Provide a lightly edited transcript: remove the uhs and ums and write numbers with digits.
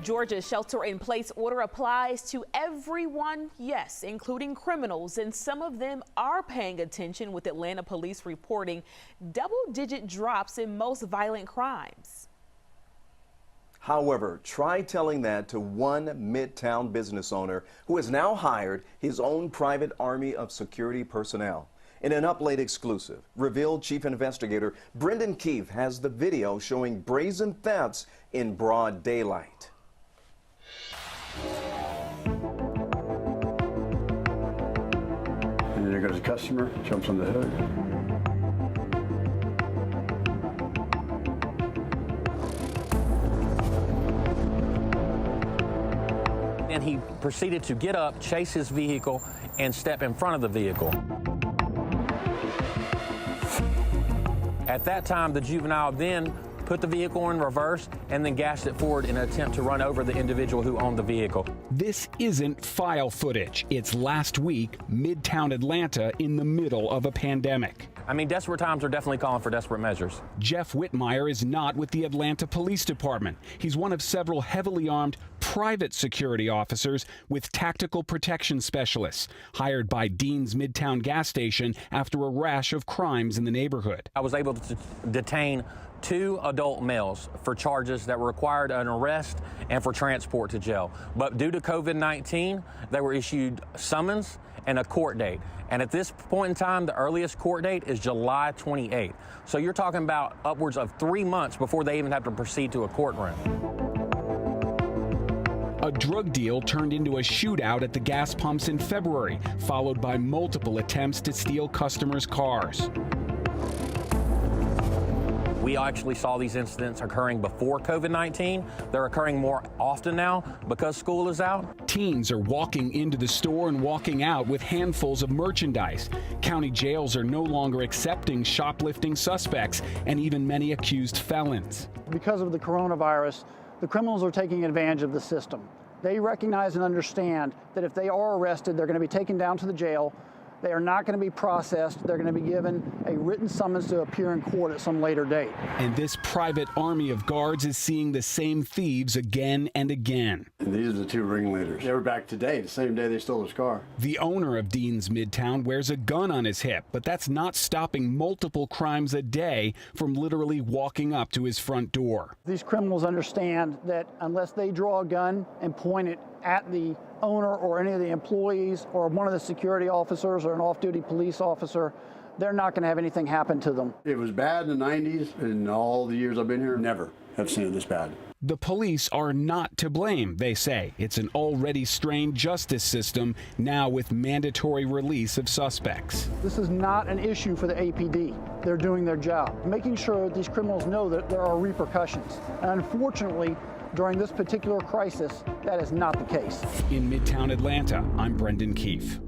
Georgia's shelter-in-place order applies to everyone, yes, including criminals, and some of them are paying attention, with Atlanta police reporting double-digit drops in most violent crimes. However, try telling that to one Midtown business owner who has now hired his own private army of security personnel. In an Up Late exclusive, revealed Chief Investigator Brendan Keefe has the video showing brazen thefts in broad daylight. And there goes the customer, jumps on the hood. And he proceeded to get up, chase his vehicle, and step in front of the vehicle. At that time, the juvenile then put the vehicle in reverse and then gashed it forward in an attempt to run over the individual who owned the vehicle. This isn't file footage. It's last week, Midtown Atlanta, in the middle of a pandemic. I mean, desperate times are definitely calling for desperate measures. Jeff Whitmire is not with the Atlanta Police Department. He's one of several heavily armed private security officers with tactical protection specialists hired by Dean's Midtown gas station after a rash of crimes in the neighborhood. I was able to detain 2 adult males for charges that required an arrest and for transport to jail. But due to COVID-19, they were issued summons and a court date. And at this point in time, the earliest court date is July 28th. So you're talking about upwards of 3 months before they even have to proceed to a courtroom. A drug deal turned into a shootout at the gas pumps in February, followed by multiple attempts to steal customers' cars. We actually saw these incidents occurring before COVID-19. They're occurring more often now because school is out. Teens are walking into the store and walking out with handfuls of merchandise. County jails are no longer accepting shoplifting suspects and even many accused felons. Because of the coronavirus, the criminals are taking advantage of the system. They recognize and understand that if they are arrested, they're going to be taken down to the jail. They are not going to be processed. They're going to be given a written summons to appear in court at some later date. And this private army of guards is seeing the same thieves again and again. And these are the 2 ringleaders. They were back today, the same day they stole his car. The owner of Dean's Midtown wears a gun on his hip, but that's not stopping multiple crimes a day from literally walking up to his front door. These criminals understand that unless they draw a gun and point it at the owner or any of the employees or one of the security officers or an off-duty police officer, they're not going to have anything happen to them. It was bad in the 90s. In all the years I've been here, never have seen it this bad. The police are not to blame, they say. It's an already strained justice system, now with mandatory release of suspects. This is not an issue for the APD. They're doing their job, making sure that these criminals know that there are repercussions. And unfortunately, during this particular crisis, that is not the case. In Midtown Atlanta, I'm Brendan Keefe.